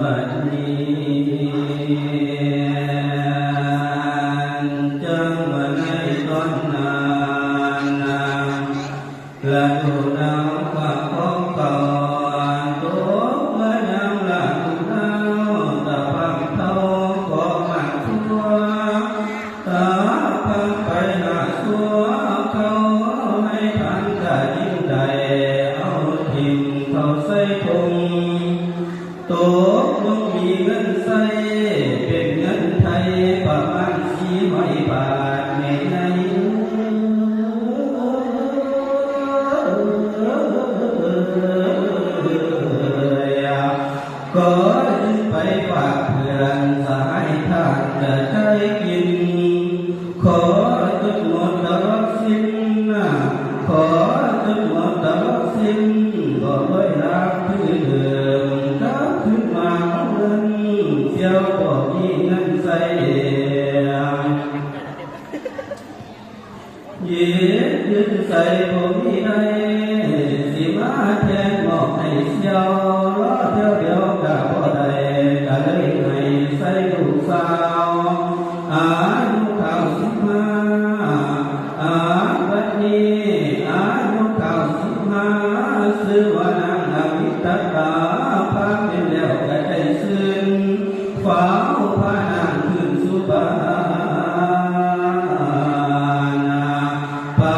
บัดนี้จังวันในตอนนั้นละดูดาวกับของเก่าตัวเมื่อยามละดูดาวตะพังเท่าก็มาชัวตาพังไปหาชัวเขาให้ทันจะยิ่งใดเอาทิ้งเขาใส่ถุงตัวต้องมีเงินใส่เป็นเงินไทยประมาณ400 บาทในในก็ยึดไปฝากเพื่อนสายทานจะใช้กินขอจดหมดตลอดสิ้นขอจดหมดตลอดสิ้นก็ด้วยรักที่เดิมก็ขึ้นมาเงินเสียวก็มีเงินใส่ยืนใส่ก็มีได้สิมาแทนบอกให้เสียวรอเดียวก็พอได้ก็เลยให้ใส่ลูกสาวอายุ95บัดนี้อายุ95ซื้อว่านางอภิตตาพาเป็นแล้วก็ได้ซึ้งฟ้าพานางขึ้นสู่บ้านฟ้า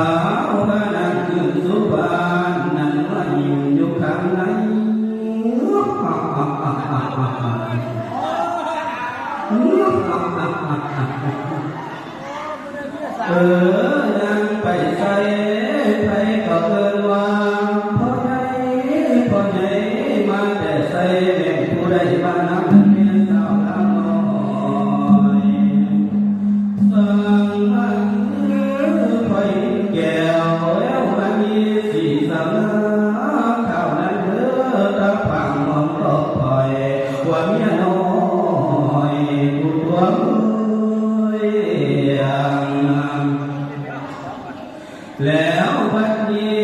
พานางขึ้นสู่บ้านนั่นว่าอยู่ข้างในยังไปใส่ใครก็เอิ้นว่าพ่อใหญ่มาแต่ใส่แม่ผู้ใดบ้านน้ำเมียสาวน้ำน้อยสั่งมันคอยแก้วแล้วมันมีสีสันข้าวนั้นเด้อตะพังมองตกคอยว่าเมียน้อยกูตัวแล้วบัดนี้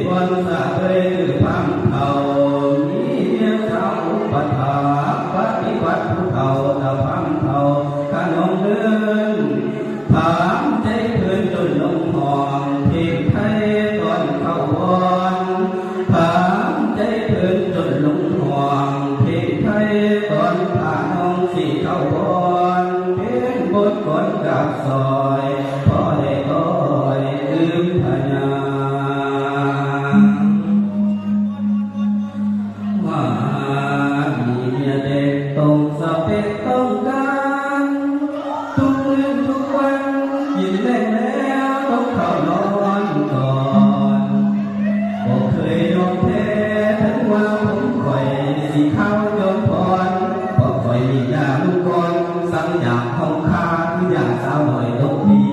วันสะเปยคือพังเขามีเมียสาวปัฏฐาปฏิวัติผู้เขาตะพังเขาขนมเดินถามใจเพื่อนจนลงห้องเพลงไทยตอนเข้าวันถามใจเพื่อนจนลงห้องเพลงไทยตอนผ่าน้องสีเข้าวันเพลงบทก่อนกับซอยพอได้ก็ลืมพญาว่ามีเมียเด็กตรงสเปคต้องการทุกเรื่องทุกวันยินเล่นแล้วต้องเข้านอนก่อนบอกเคยยอมแพ้ถึงว่าผมคอยสิเข้ายอมพรบอกคอยมียาลูกก่อนสั่งอยากห้องคาคืออยากสาวหน่อยตกดี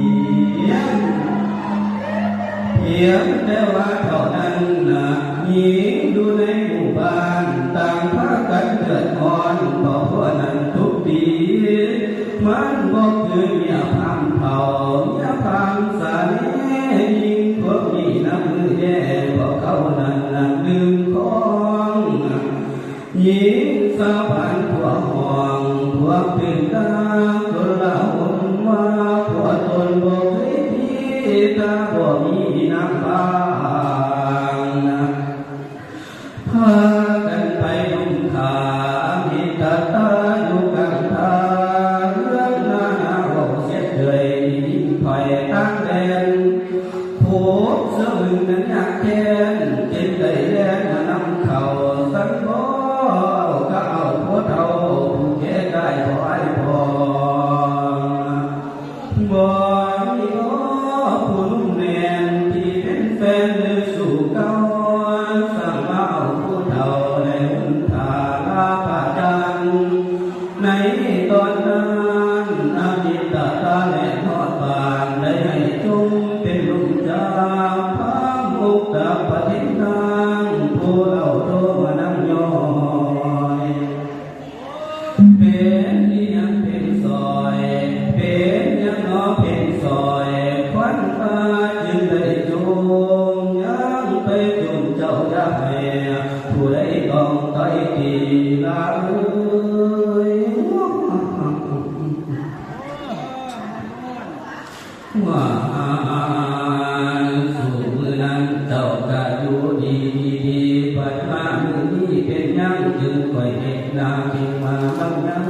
นาเก่งมาบังยัง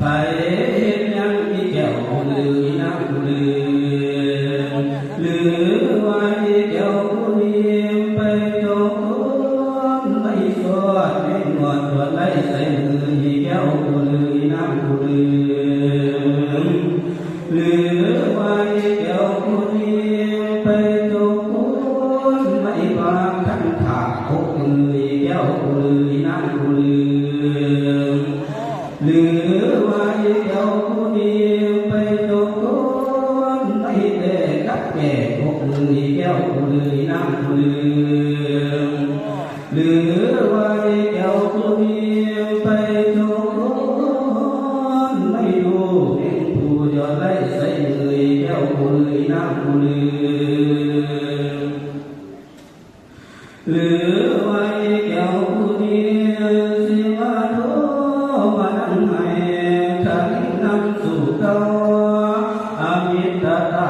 ไปเห็นยังอีแก้วลือน้ำลือไว้แก้วลือไปโจมไม่สวดไม่หนวดตัวไล่ใส่มืออีแก้วลือน้ำลือไว้แก้วลือไปโจมไม่บางขันขาดพกมืออีแก้วลือน้ำลือไว้แก้วลือไปโจมไม่ได้กับแก่พกมืออีแก้วลือน้ำลือไว้แก้วลือไปโจมไม่ดูเห็นผู้ยอดไล่ใส่มือแก้วลือน้ำลือไว้แก้วลือสิว่าโตมานั่งให้ขันนำสู่เก้าอามิตรตา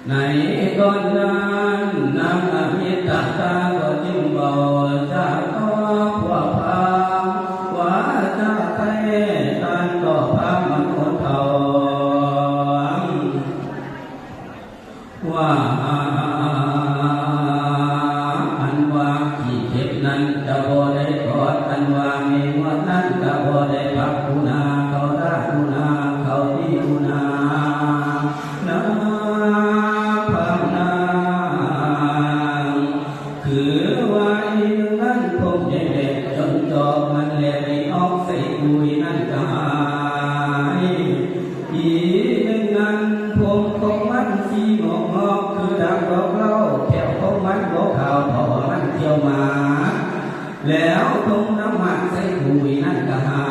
ในตอนนั้นนางอมิตาตาก็จึงบอกจากก็พวกพามว่าจะใครตันก็พามันคนเท่าว่าอันว่าที่เจ็บนั้นจะบ่ได้กอดอันว่ามีวันนั้นจะบ่ได้พักกุณาเขาได้กุณาเขาดีกุณาคือว่าอีนั้นคงจะเด็กจนจบมันเลี้ยงออกใส่กุยนั่นก็หายอีนึงนั้นผมคงมันสีงอกคือดังดอกเล่าแถวของมันบอกข่าวพอมันเที่ยวมาแล้วตรงน้ำมันใส่กุยนั่นก็หา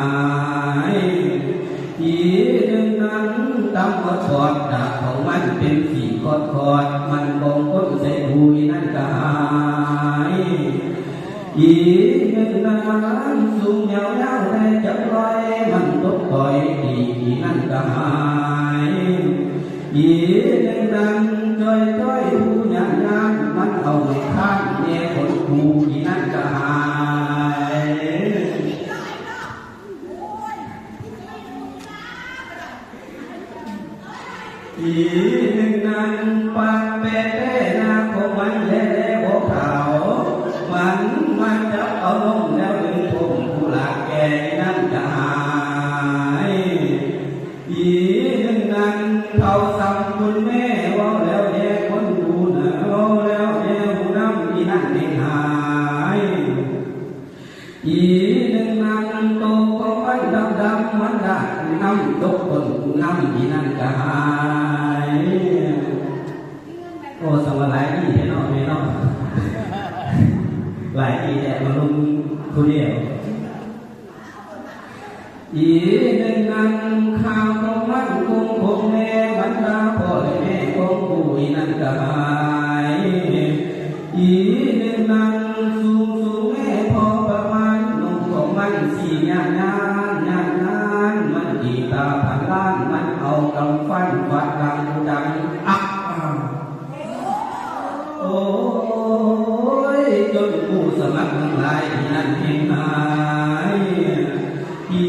ยอีนึงนั้นตำก็ชอดดาบของมันเป็นสีคอดมันบงก้นใส่กุยนั่นก็หายอีนึงนั้นสูงยาวๆได้จับลอยมันตกต่อยอีนั่นก็หายอีนึงนั้นจ้อยผู้หยาบมันเอาไม่ข้างเนี่ยคนกูอีนั่นก็หายอีนึงนั้นปากเป๊ะหน้าของมันเละบอกขาวมันจะเอาลงแล้วดึงผมผู้หลักแก่นั่นจะหายอีนึงนั้นเขาสั่งคุณแม่ว่าแล้วแย่คนดูนะว่าแล้วแย่หูน้ำอีนั่นไม่หายอีนึงนั้นโตก็มันดำมันดักน้ำตกคนน้ำอีนั่นจะหายโอ้สวัสดีพี่น้องหลายปีแต่มาลงคนเดียวอีนึงนั้นข้าวของมันคงแม่บรรดาพ่อแม่ของกูอีนั่นก็หายอีนึงนั้นสูงแม่พอประมาณนุ่งของมันสีงานมันดีตาพันล้านมันเอากำฟันฟัดดังอักโอ้จนผู้สมัครทั้งหลายนั่นเห็นหายอี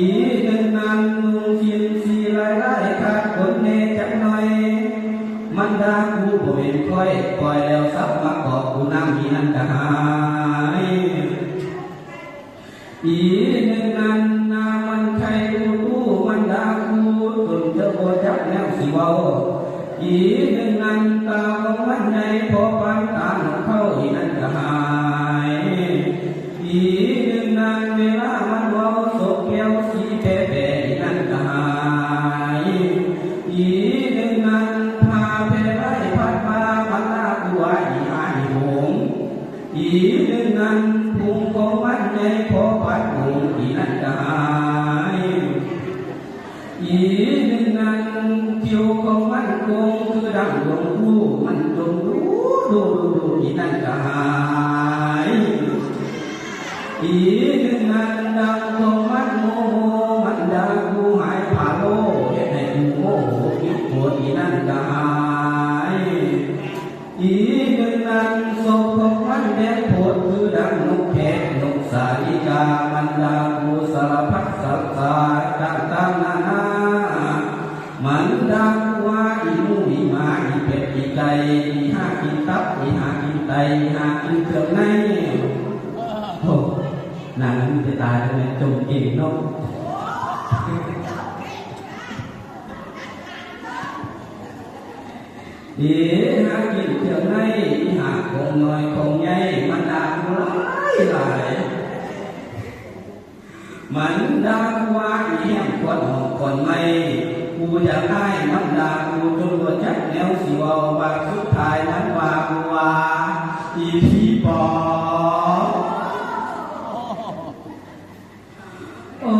นึงนั้นเขียนสีลายขาดคนเนจักหน่อยมันด่ากูบ่เห็นค่อยปล่อยแล้วซับมากอบกูน้ำอีนั่นก็หายอีนึงนั้นนามันใครกูมันด่ากูจนจะบ่จักแนวสิเว้าอีนึงนั้นตาของมันใหญ่พอปานตาของเขาอีนั่นก็หายอีนึงนั้นเวลามันเว้าโศกแก้วสีแผ่อีนั่นก็หายอีนึงนั้นพาไปไล่พัดมาพัดลากูว่าอีหายหงอีนึงนั้นพุงของมันใหญ่พอปานหงอีนั่นก็หายอีนึงนั้นคิวของมันคงคือดังดวง อีหากินตับอีหากินไตอีหากินเครื่องในโอ้นางนั้นจะตายทำไมจมเก่งเนาะอีหากินเครื่องในอีหาคงน้อยคงใหญ่มันด่ากูหลายมันด่ากูว่าอีแห่งคนหอกคนไม่กูจะได้มันด่ากูจนหัวจักแนวสิว่าสุดท้ายนั้นว่ากูว่าอีผีปอบโอ้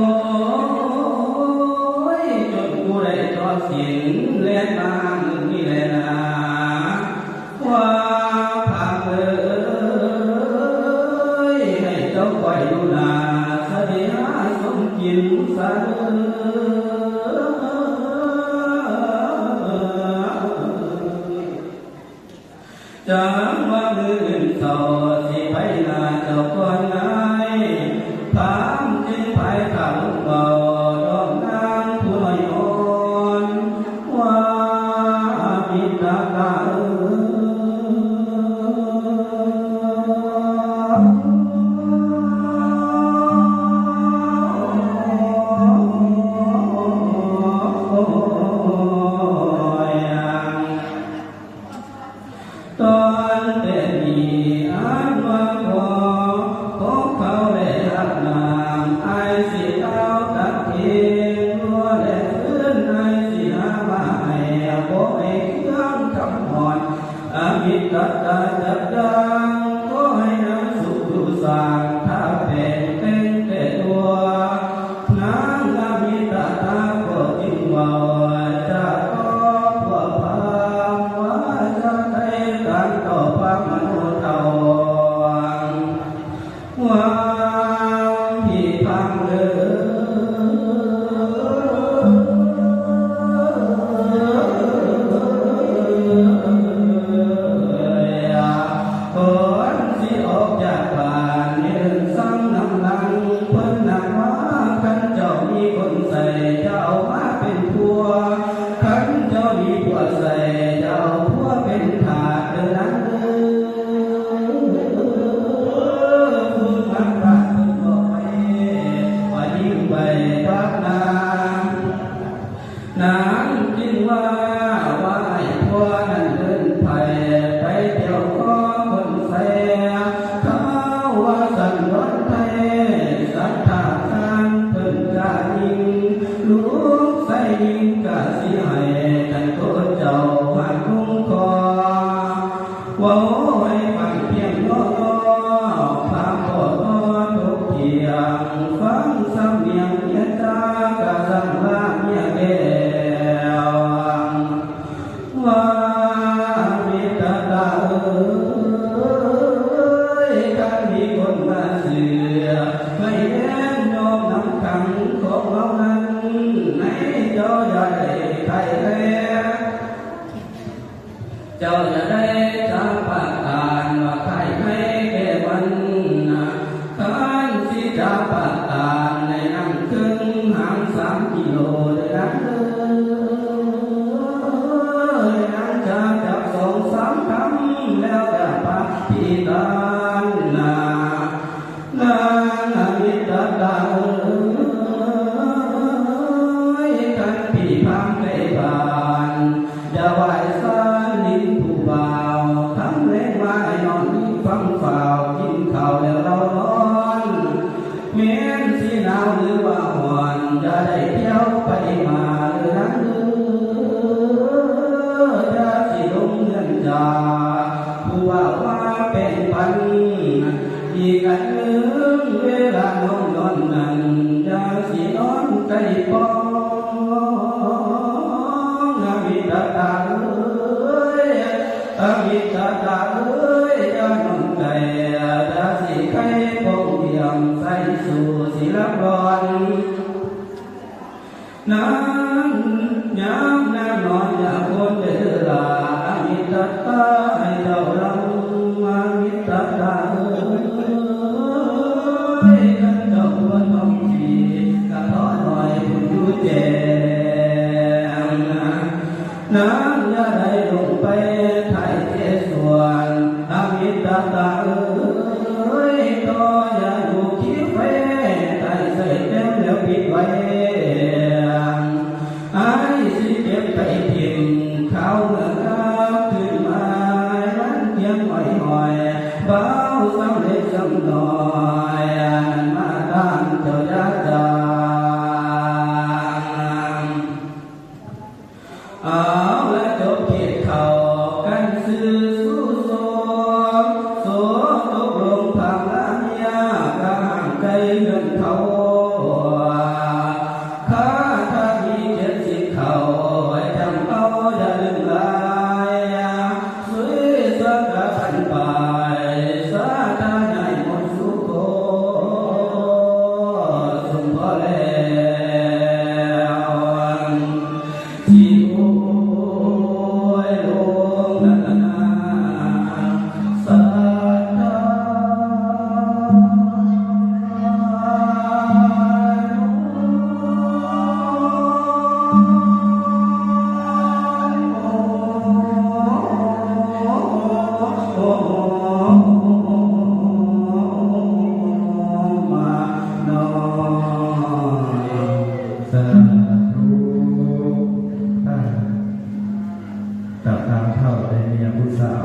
ยจนกูได้ทอดเสียงเล่นมามึงนี่แหละนะว่าพาเอ้ยให้เจ้าคอยดูนาเสด็จสมกินสาจังว่ามืออื่นต่อสิไปนาเจ้าก่อนไงพามจึงไปขังเบาดอกนางผู้น้อยอ่อนว่ามิตรตาตอนเป็นมีอันว่าพอพบเขาได้รับนามไอสิเต้าตัดเทียงรัวได้ฟื้นไอสิหามาให้พบไอเครื่องคำหอนอมิตรตาจับดังก็ให้นางสุขดูสางถ้าเป็นแต่ตัวนางอมิตรตาก็จึงว่าจะก็พวกพามว่าจะได้การต่อพระมโนเทวางที่พังเลยคนสิออกจากบ้านเดินซ้ำนำหลังเพิ่นนักว่าขันเจ้ามีคนใส่เจ้ามาเป็นผัวขันเจ้ามีผัวใส่เจ้าผัวเป็นทาสเดินนั้นคุณมันรักคุณบอกไปว่ายิ่งไปรักนางจึงว่าไอ้ผัวนั้นเดินไปเที่ยวก็คนใส่เขาว่าสันวันไทยสัทธาทานเพิ่นกะยิงลูกใส่ยิงกะสิให้กันโตเจ้าหักคุ้มคอว่าไว้ฟังเพียงน้อพาพ่อตอนทุกเที่ยงฟังสำเนียงเมียจ้ากะสังลาเมียแก้วว่ามิตรตาการมีคนมาเสือไม่แน่นอมนำขังของเรานั้นในเจ้าอย่าได้ใครแลเจ้าอย่าได้จำปากกานว่าใครให้แก่วันการสิจำปากกานในนั่งครึ่งห่าง3 กิโลเลยนะนั่งจะจับ2-3 คำแล้วจะปากที่ตานนางมิตรตากันพี่พังได้บานอย่าไหวสานลิ้นผู้บ่าวทำเล่นไว้นอนนิ่งฟังฝ่าวกินข้าวแล้วเรานอนเม้นสีหนาวหรือว่าหวนจะได้เที่ยวไปมาเลยนะจะสิลงเงินจ่าผู้ว่าเป็นปันอีกอันหนึ่งเวลานอนนั้นจะสินอนใกล้ปองอมิตรตาเอ้ยอมิตรตาเอ้ยจะนอนใกล้จะสิใครปองเดี่ยมใส่สู่สิรับรอนนั้นยามนอนอย่าคนเดือดอมิตรตาให้เจ้าเราอมิตรตาเอ้ยกันเจ้าควรต้องดีกะท้อหน่อยคุณดูแจงน้ำอย่าได้ลงไปไท เจส่วนอมิตตาเอ้ยก็อย่าอยู่คิดเฟ้ใต้เสด็จเต็มแล้วปิดไว้ไอ้สิเก็บไปทิ้งข้าวเมื่อน้ำขึ้นมานั้นเพียงหอยเบาสำเร็จสำน้อยมาตามเจ้าญาจางเอาและจบเกียรติเขากันซื้อสู้โซโซตกลงทางละเมียกลางใจเงินเขาข้าถ้ามีเจ็ดสิบเขาให้จำเอาอย่าลืมลายสวยสักพันไปสาธาใหญ่หมดสุโขสมพอแล้วที่โอ้ยลงนาสาธามาโนสาธุตับตามเท่าได้เมียผู้สาว